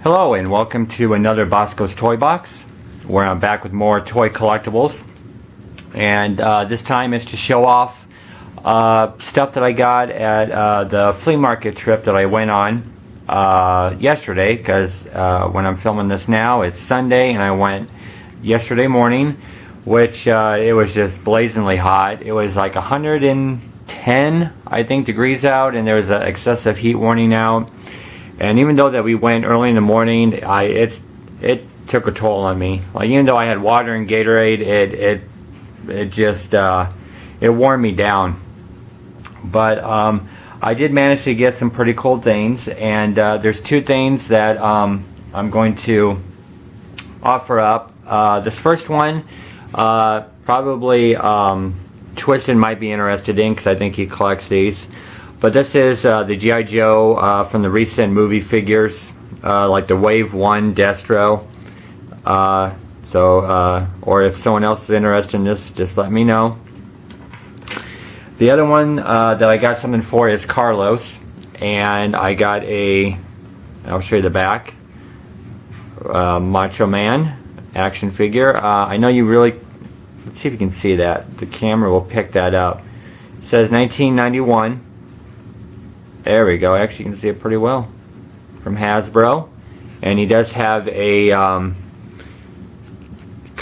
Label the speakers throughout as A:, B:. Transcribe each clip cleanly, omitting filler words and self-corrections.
A: Hello and welcome to another Bosko's Toy Box, where I'm back with more toy collectibles. And this time it's to show off stuff that I got at the flea market trip that I went on yesterday, because when I'm filming this now it's Sunday and I went yesterday morning, which it was just blazingly hot. It was like 110 I think degrees out, and there was an excessive heat warning out. And even though that we went early in the morning, it took a toll on me. Like, even though I had water and Gatorade, it just it wore me down. But I did manage to get some pretty cool things, and there's two things that I'm going to offer up. This first one, probably Twisted might be interested in, because I think he collects these. But this is the G.I. Joe from the recent movie figures, like the Wave 1 Destro. Or if someone else is interested in this, just let me know. The other one that I got something for is Carlos, and I got I'll show you the back, Macho Man action figure. I know you really, let's see if you can see that. The camera will pick that up. It says 1991. There we go. Actually, you can see it pretty well. From Hasbro. And he does have a kind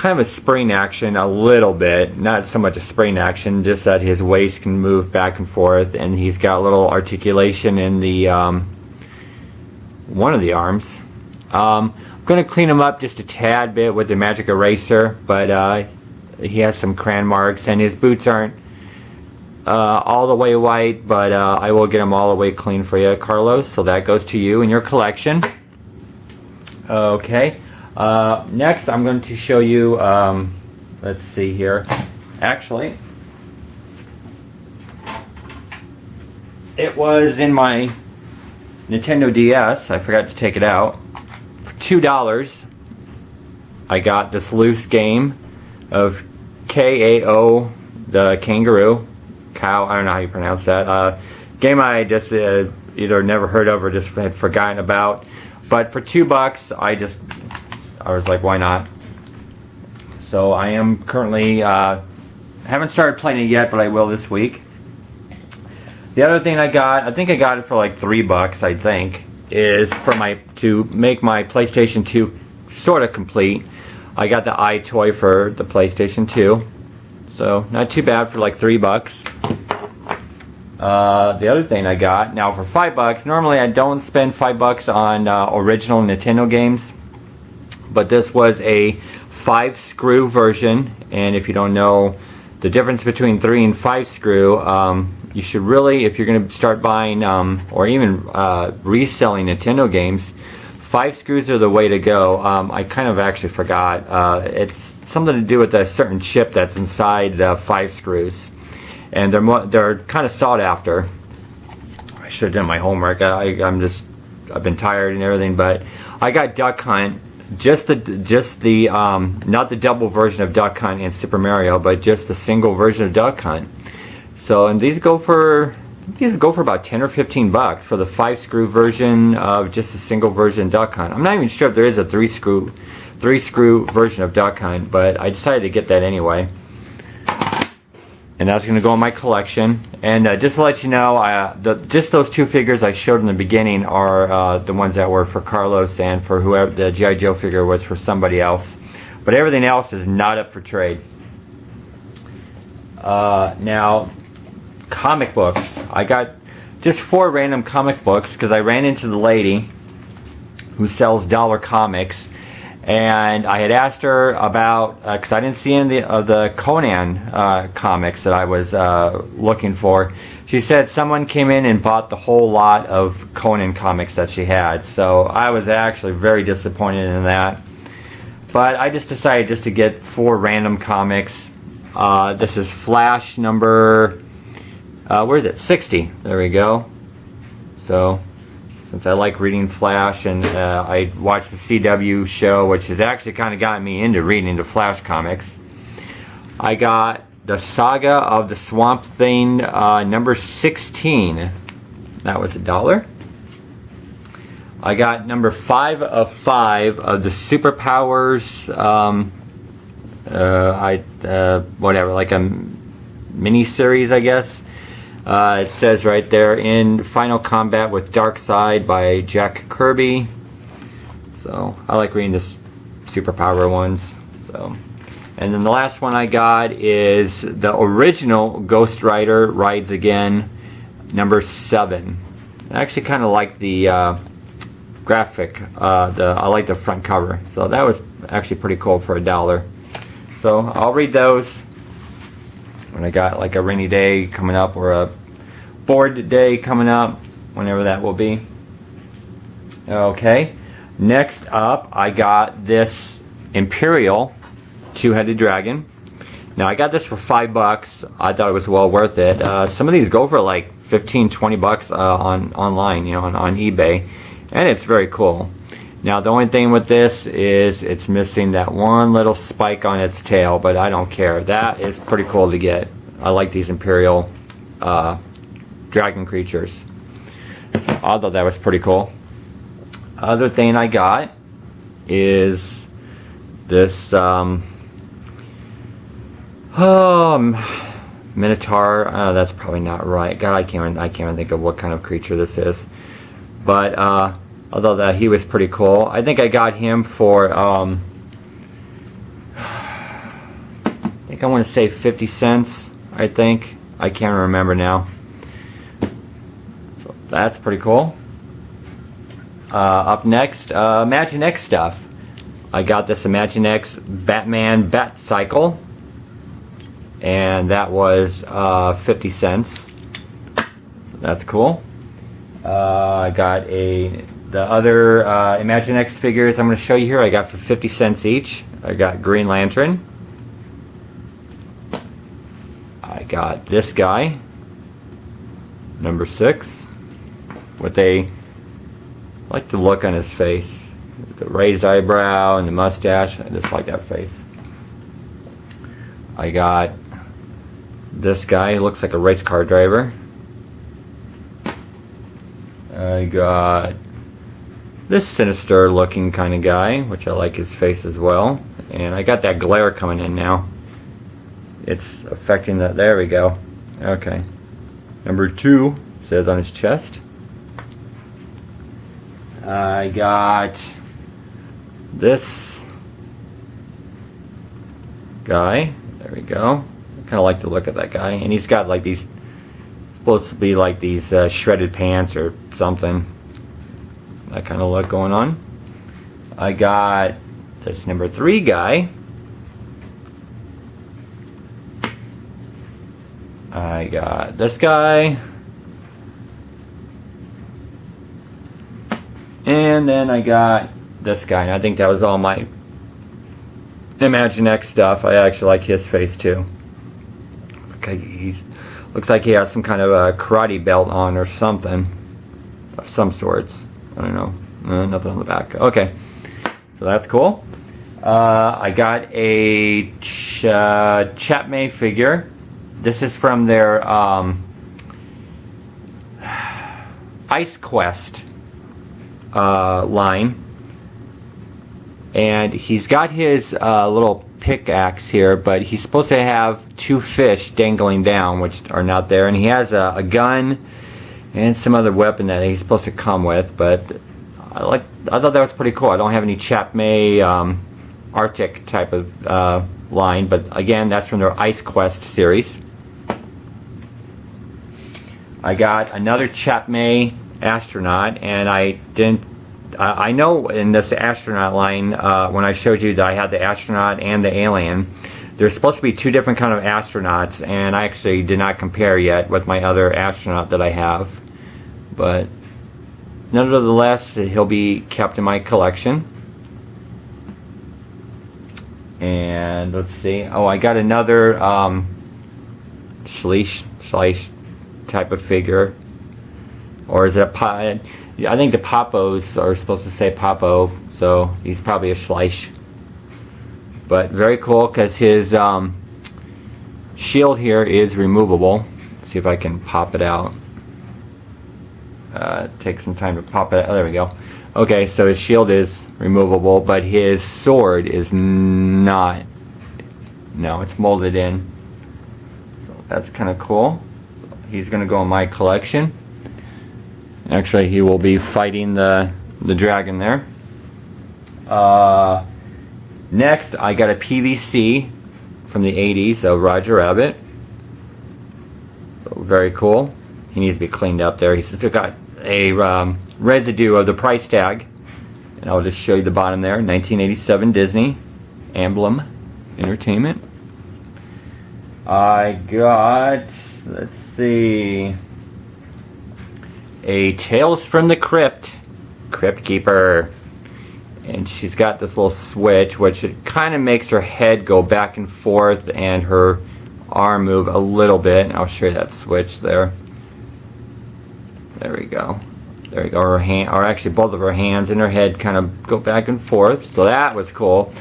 A: of a spring action a little bit. Not so much a spring action, just that his waist can move back and forth. And he's got a little articulation in the one of the arms. I'm going to clean him up just a tad bit with the magic eraser. But he has some crayon marks, and his boots aren't all the way white, but I will get them all the way clean for you, Carlos. So that goes to you in your collection. Okay. Next, I'm going to show you. Let's see here. Actually, it was in my Nintendo DS. I forgot to take it out. For $2, I got this loose game of KAO, the kangaroo. Cow, I don't know how you pronounce that. Game I just either never heard of or just had forgotten about. But for $2, I was like, why not? So I am currently haven't started playing it yet, but I will this week. The other thing I think I got it for like $3. I think is for to make my PlayStation 2 sort of complete. I got the iToy for the PlayStation 2. So not too bad for like $3. The other thing I got now for $5. Normally I don't spend $5 on original Nintendo games, but this was a 5-screw version. And if you don't know the difference between 3 and 5 screw, you should really, if you're going to start buying or even reselling Nintendo games, 5 screws are the way to go. I kind of actually forgot. It's something to do with a certain chip that's inside the 5 screws, and they're kind of sought after. I should have done my homework. I've been tired and everything, but I got Duck Hunt, just the not the double version of Duck Hunt and Super Mario, but just the single version of Duck Hunt. So, and these go for about $10 or $15 for the 5-screw version of just a single version Duck Hunt. I'm not even sure if there is a 3-screw version of Duck Hunt, but I decided to get that anyway. And that's going to go in my collection. And just to let you know, just those two figures I showed in the beginning are the ones that were for Carlos, and for whoever the G.I. Joe figure was for somebody else. But everything else is not up for trade. Now, comic books. I got just 4 random comic books because I ran into the lady who sells dollar comics, and I had asked her about, because I didn't see any of the Conan comics that I was looking for. She said someone came in and bought the whole lot of Conan comics that she had, so I was actually very disappointed in that. But I just decided just to get 4 random comics. This is Flash number, where is it? 60. There we go. So, since I like reading Flash, and I watched the CW show, which has actually kind of gotten me into reading the Flash comics. I got the Saga of the Swamp Thing number 16. That was $1. I got number 5 of 5 of the Superpowers, whatever, like a mini series, I guess. It says right there, in Final Combat with Darkseid by Jack Kirby. So I like reading the Superpower ones. So, and then the last one I got is the original Ghost Rider Rides Again, number 7. I actually kind of like the graphic. I like the front cover, so that was actually pretty cool for $1. So I'll read those when I got like a rainy day coming up, or a bored day coming up, whenever that will be. Okay, next up I got this Imperial two-headed dragon. Now I got this for $5. I thought it was well worth it. Some of these go for like 15-20 bucks online, you know, on eBay, and it's very cool. Now the only thing with this is it's missing that one little spike on its tail, but I don't care. That is pretty cool to get. I like these Imperial dragon creatures. So I thought that was pretty cool. Other thing I got is this Minotaur. That's probably not right. God, I can't even think of what kind of creature this is. But although that he was pretty cool. I think I got him for I think I want to say 50 cents. I think I can't remember now. So that's pretty cool. Up next, Imaginext stuff. I got this Imaginext Batman Bat Cycle, and that was 50 cents. That's cool. I got the other Imaginext figures I'm going to show you here. I got for 50 cents each. I got Green Lantern. I got this guy, number 6, with I like the look on his face, the raised eyebrow and the mustache. I just like that face. I got this guy, he looks like a race car driver. I got this sinister looking kind of guy, which I like his face as well. And I got that glare coming in now. It's affecting that. There we go. Okay. Number 2 says on his chest. I got this guy. There we go. I kind of like the look of that guy. And he's got like these, supposed to be like these shredded pants or something. That kind of look going on. I got this number 3 guy. I got this guy. And then I got this guy. And I think that was all my Imaginext stuff. I actually like his face too. Looks like he has some kind of a karate belt on or something of some sorts. I don't know. Nothing on the back. Okay, so that's cool. I got a Chapmay figure. This is from their Ice Quest line, and he's got his little pickaxe here, but he's supposed to have 2 fish dangling down, which are not there, and he has a gun and some other weapon that he's supposed to come with. But I thought that was pretty cool. I don't have any Chapmay Arctic type of line, but again, that's from their Ice Quest series. I got another Chapmay astronaut, and I know in this astronaut line, when I showed you that I had the astronaut and the alien, there's supposed to be 2 different kind of astronauts, and I actually did not compare yet with my other astronaut that I have. But nonetheless, he'll be kept in my collection. And let's see. Oh, I got another Schleich type of figure. Or is it I think the Papos are supposed to say Papo, so he's probably a Schleich. But very cool, because his shield here is removable. Let's see if I can pop it out. Take some time to pop it out. Oh, there we go. Okay, so his shield is removable, but his sword is not. No, it's molded in. So that's kind of cool. So he's going to go in my collection. Actually, he will be fighting the dragon there. Next, I got a PVC from the 80s of Roger Rabbit. So very cool. He needs to be cleaned up there. He's still got a residue of the price tag. And I'll just show you the bottom there. 1987 Disney Emblem Entertainment. I got, let's see, a Tales from the Crypt Keeper. And she's got this little switch, which it kind of makes her head go back and forth and her arm move a little bit. And I'll show you that switch there. There we go. There we go. Her hand, or actually both of her hands and her head kind of go back and forth. So that was cool.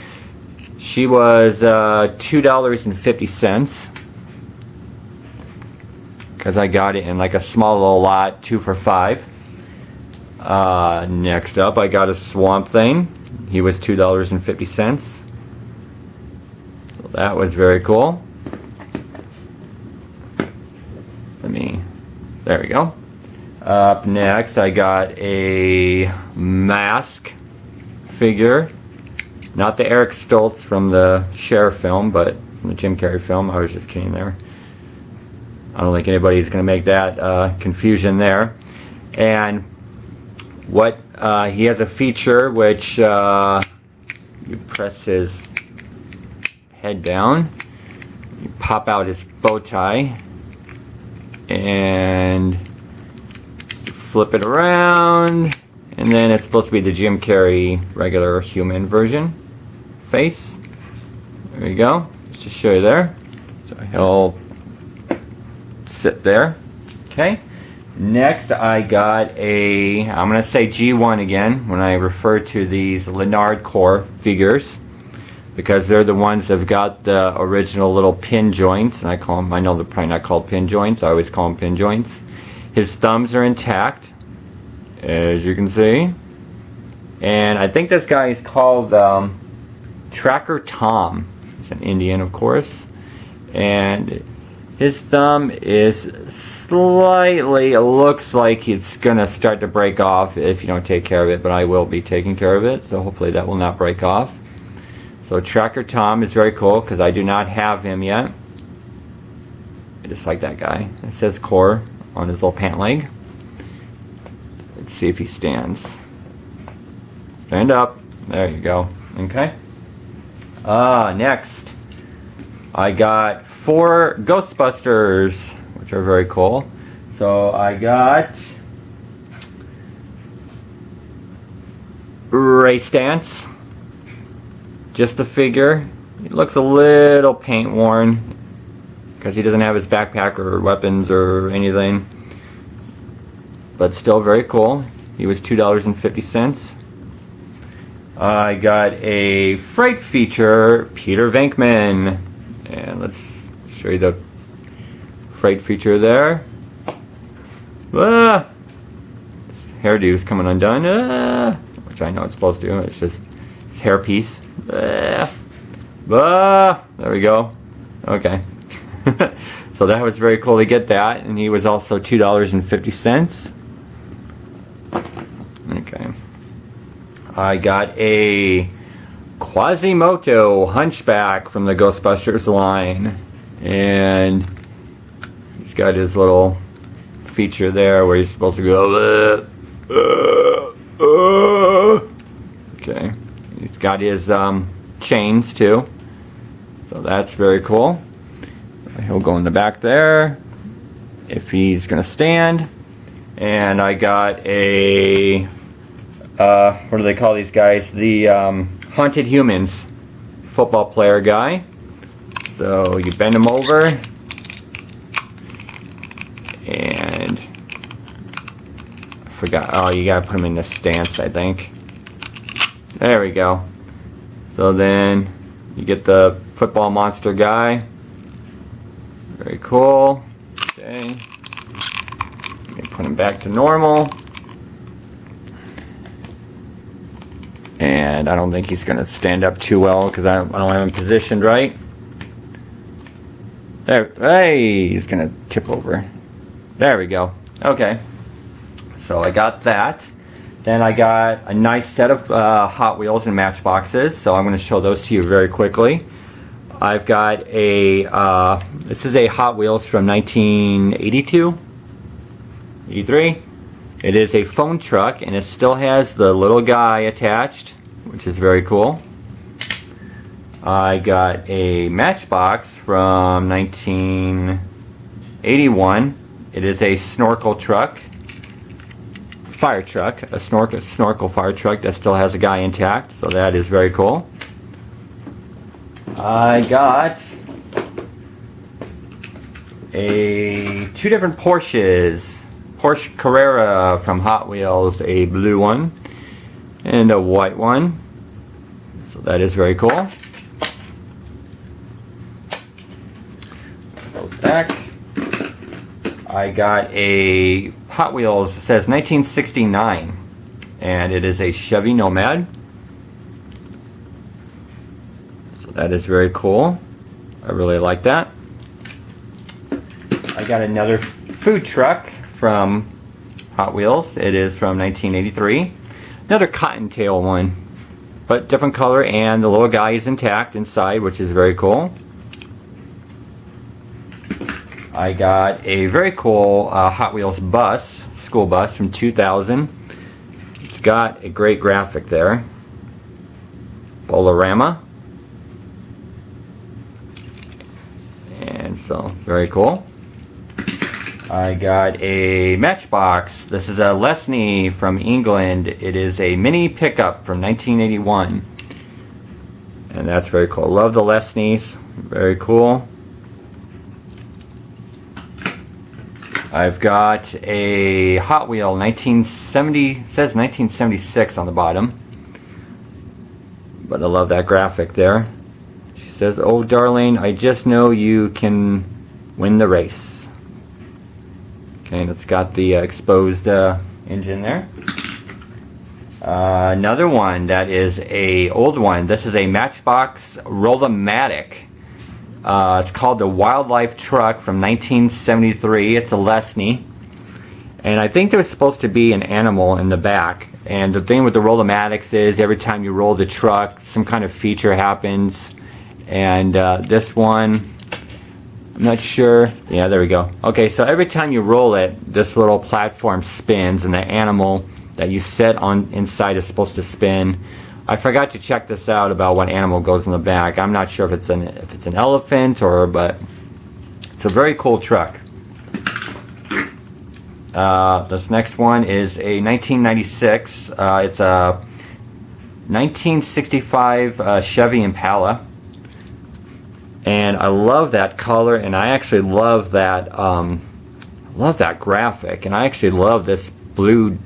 A: She was $2.50 because I got it in like a small little lot, 2 for $5. Next up, I got a Swamp Thing. He was $2.50. So that was very cool. There we go. Up next, I got a Mask figure. Not the Eric Stoltz from the Cher film, but from the Jim Carrey film. I was just kidding there. I don't think anybody's going to make that confusion there. And what he has a feature which you press his head down, you pop out his bow tie, and flip it around, and then it's supposed to be the Jim Carrey regular human version face. There you go. Let's just show you there. So he'll sit there. Okay. Next, I got a, I'm going to say G1 again when I refer to these Leonard Core figures, because they're the ones that have got the original little pin joints, and I call them, I know they're probably not called pin joints, I always call them pin joints. His thumbs are intact, as you can see, and I think this guy is called Tracker Tom. He's an Indian, of course, and his thumb is slightly, it looks like it's going to start to break off if you don't take care of it, but I will be taking care of it, so hopefully that will not break off. So Tracker Tom is very cool because I do not have him yet. I just like that guy. It says Core on his little pant leg. Let's see if he stands. Stand up. There you go. Okay. Next, I got 4 Ghostbusters, which are very cool. So I got Ray Stantz, just the figure. He looks a little paint worn because he doesn't have his backpack or weapons or anything, but still very cool. He was $2.50. I got a Fright Feature Peter Venkman, and let's show you the Fright Feature there. His hairdo's coming undone, which I know it's supposed to. It's just his hairpiece. There we go. Okay. So that was very cool to get that, and he was also $2.50. Okay. I got a Quasimodo Hunchback from the Ghostbusters line, and he's got his little feature there where he's supposed to go. Okay. He's got his chains too, so that's very cool. He'll go in the back there if he's gonna stand. And I got a what do they call these guys? The Haunted Humans football player guy. So you bend him over, and I forgot. Oh, you gotta put him in the stance, I think. There we go. So then you get the football monster guy. Very cool. Okay. Let me put him back to normal. And I don't think he's going to stand up too well because I don't have him positioned right. There, hey, he's going to tip over. There we go. Okay. So I got that. Then I got a nice set of Hot Wheels and Matchboxes. So I'm going to show those to you very quickly. I've got a, this is a Hot Wheels from 1982, 83. It is a phone truck and it still has the little guy attached, which is very cool. I got a Matchbox from 1981. It is a snorkel truck, fire truck, a snorkel fire truck that still has a guy intact, so that is very cool. I got two different Porsches. Porsche Carrera from Hot Wheels, a blue one and a white one. So that is very cool. Goes back. I got a Hot Wheels, it says 1969, and it is a Chevy Nomad. So that is very cool. I really like that. I got another food truck from Hot Wheels. It is from 1983. Another Cottontail one, but different color, and the little guy is intact inside, which is very cool. I got a very cool Hot Wheels bus, school bus from 2000. It's got a great graphic there. Bolorama. And so, very cool. I got a Matchbox. This is a Lesney from England. It is a mini pickup from 1981. And that's very cool. Love the Lesneys. Very cool. I've got a Hot Wheel 1970, says 1976 on the bottom. But I love that graphic there. She says, "Oh darling, I just know you can win the race." Okay, and it's got the exposed engine there. Another one that is a old one. This is a Matchbox Roll-O-Matic. It's called the Wildlife Truck from 1973. It's a Lesney. And I think there's supposed to be an animal in the back. And the thing with the Roll-O-Matics is every time you roll the truck, some kind of feature happens. And this one, I'm not sure. Yeah, there we go. Okay, so every time you roll it, this little platform spins, and the animal that you set on inside is supposed to spin. I forgot to check this out about what animal goes in the back. I'm not sure if it's an elephant but it's a very cool truck. This next one is a 1996. It's a 1965 Chevy Impala. And I love that color, and I actually love that graphic, and I actually love this blue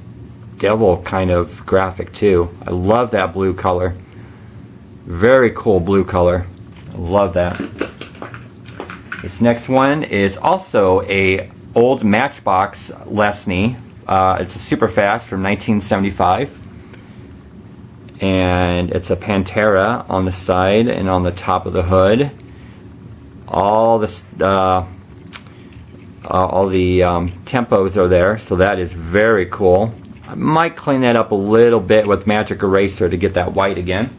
A: devil kind of graphic too. I love that blue color. Very cool blue color. I love that. This next one is also a old Matchbox Lesney. It's a super fast from 1975. And it's a Pantera on the side and on the top of the hood. All the tempos are there, so that is very cool. I might clean that up a little bit with Magic Eraser to get that white again.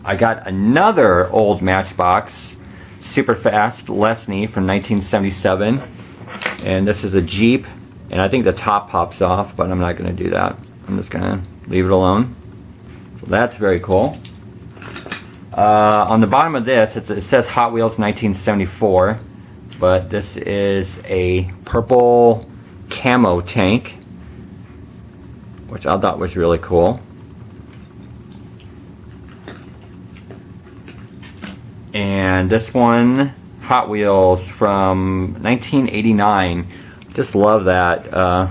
A: I got another old Matchbox super fast Lesney from 1977, and this is a Jeep, and I think the top pops off, but I'm not going to do that. I'm just going to leave it alone. So that's very cool. On the bottom of this, it says Hot Wheels 1974, but this is a purple camo tank, which I thought was really cool. And this one, Hot Wheels from 1989. Just love that.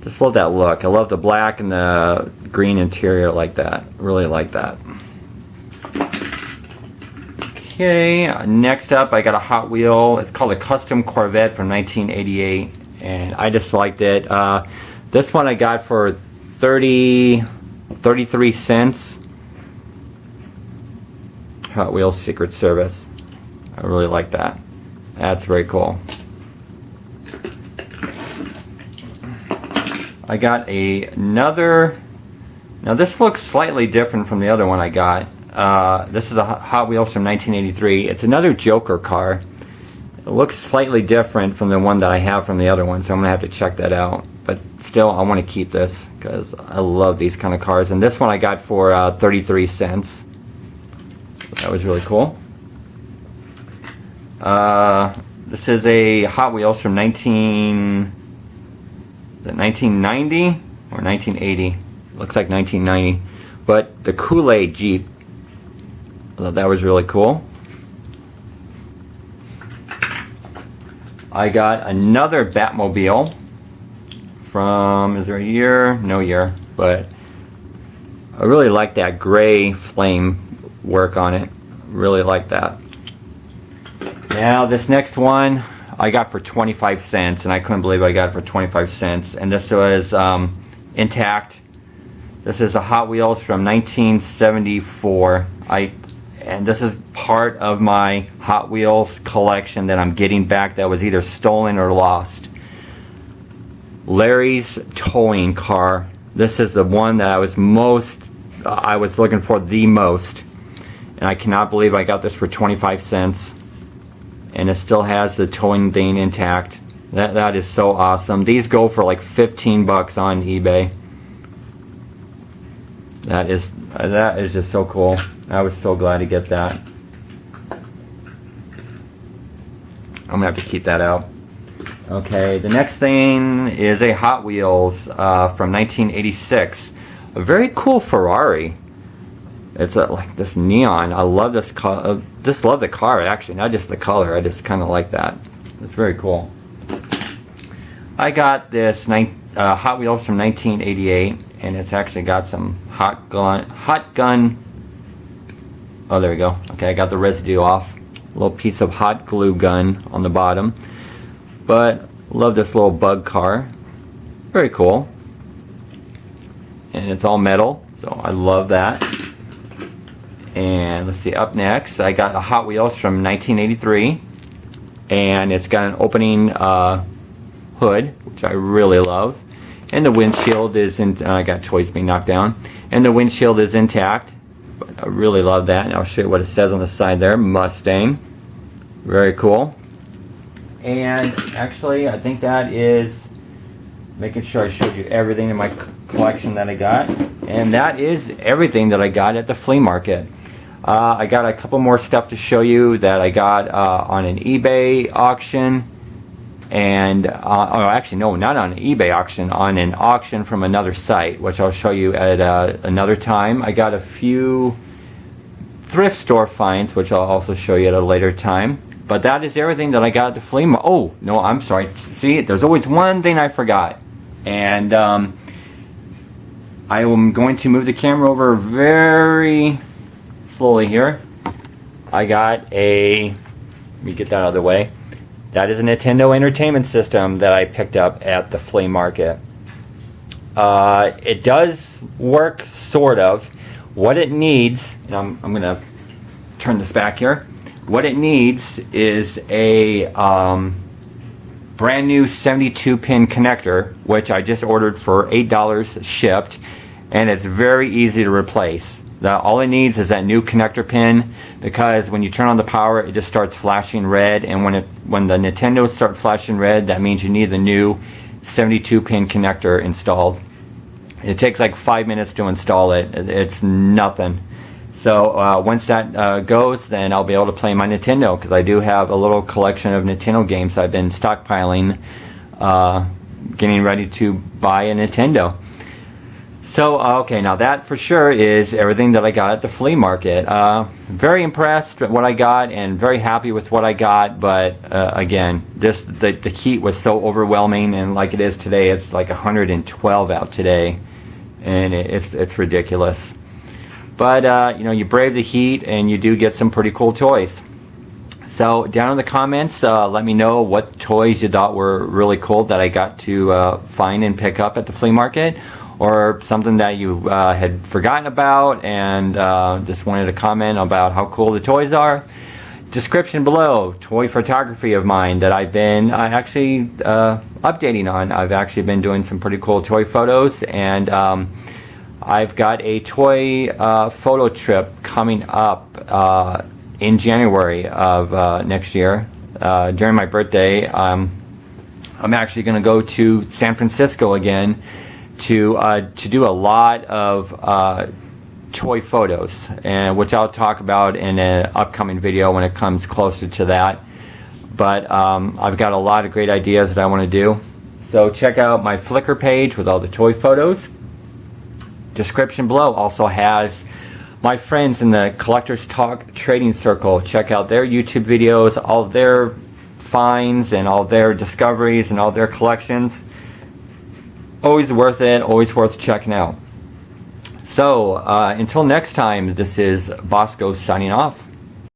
A: Just love that look. I love the black and the green interior like that. Really like that. Okay, next up I got a Hot Wheel. It's called a Custom Corvette from 1988, and I just liked it. This one I got for 33 cents. Hot Wheels Secret Service. I really like that. That's very cool. I got another. Now this looks slightly different from the other one I got. This is a Hot Wheels from 1983. It's another Joker car. It looks slightly different from the one that I have from the other one, so I'm going to have to check that out. But still, I want to keep this because I love these kind of cars. And this one I got for 33 cents. That was really cool. This is a Hot Wheels from 1990 or 1980. Looks like 1990. But the Kool-Aid Jeep. I thought that was really cool. I got another Batmobile from, is there a year? No year, but I really like that gray flame work on it. Really like that. Now this next one I got for 25 cents, and I couldn't believe I got it for 25 cents. And this was intact. This is the Hot Wheels from 1974. And this is part of my Hot Wheels collection that I'm getting back that was either stolen or lost. Larry's towing car. This is the one that I was looking for the most. And I cannot believe I got this for 25 cents. And it still has the towing thing intact. That is so awesome. These go for like 15 bucks on eBay. That is just so cool. I was so glad to get that. I'm gonna have to keep that out. Okay, the next thing is a Hot Wheels from 1986. A very cool Ferrari. It's like this neon. I love this car. Just love the car actually, not just the color. I just kind of like that. It's very cool. I got this Hot Wheels from 1988, and it's actually got some hot gun. Oh, there we go. Okay, I got the residue off. A little piece of hot glue gun on the bottom. But love this little bug car. Very cool. And it's all metal, so I love that. And let's see, up next I got a Hot Wheels from 1983, and it's got an opening hood, which I really love, and the windshield is I got toys being knocked down, and the windshield is intact. But I really love that, and I'll show you what it says on the side there. Mustang. Very cool. And actually I think that is making sure I showed you everything in my collection that I got, and that is everything that I got at the flea market. I got a couple more stuff to show you that I got on an eBay auction, and actually no, not on an eBay auction, on an auction from another site, which I'll show you at another time. I got a few thrift store finds, which I'll also show you at a later time. But that is everything that I got at the flea market. Oh no, I'm sorry. See, there's always one thing I forgot, and I am going to move the camera over very slowly here. I got a, let me get that out of the way. That is a Nintendo Entertainment System that I picked up at the flea market. It does work, sort of. What it needs, and I'm going to turn this back here. What it needs is a brand new 72-pin connector, which I just ordered for $8 shipped, and it's very easy to replace. All it needs is that new connector pin, because when you turn on the power, it just starts flashing red, and when the Nintendo starts flashing red, that means you need the new 72-pin connector installed. It takes like 5 minutes to install it. It's nothing. So once that goes, then I'll be able to play my Nintendo, because I do have a little collection of Nintendo games I've been stockpiling, getting ready to buy a Nintendo. So, okay, now that for sure is everything that I got at the flea market. Very impressed with what I got and very happy with what I got, but again, just the heat was so overwhelming, and like it is today, it's like 112 out today, and it's ridiculous. But, you know, you brave the heat and you do get some pretty cool toys. So down in the comments, let me know what toys you thought were really cool that I got to find and pick up at the flea market, or something that you had forgotten about and just wanted to comment about how cool the toys are. Description below, toy photography of mine that I've been actually updating on. I've actually been doing some pretty cool toy photos, and I've got a toy photo trip coming up in January of next year. During my birthday, I'm actually going to go to San Francisco again to do a lot of toy photos, and which I'll talk about in an upcoming video when it comes closer to that. But I've got a lot of great ideas that I want to do. So check out my Flickr page with all the toy photos. Description below also has my friends in the Collectors Talk Trading Circle. Check out their YouTube videos, all their finds and all their discoveries and all their collections. Always worth it, always worth checking out. So until next time, this is Bosko signing off.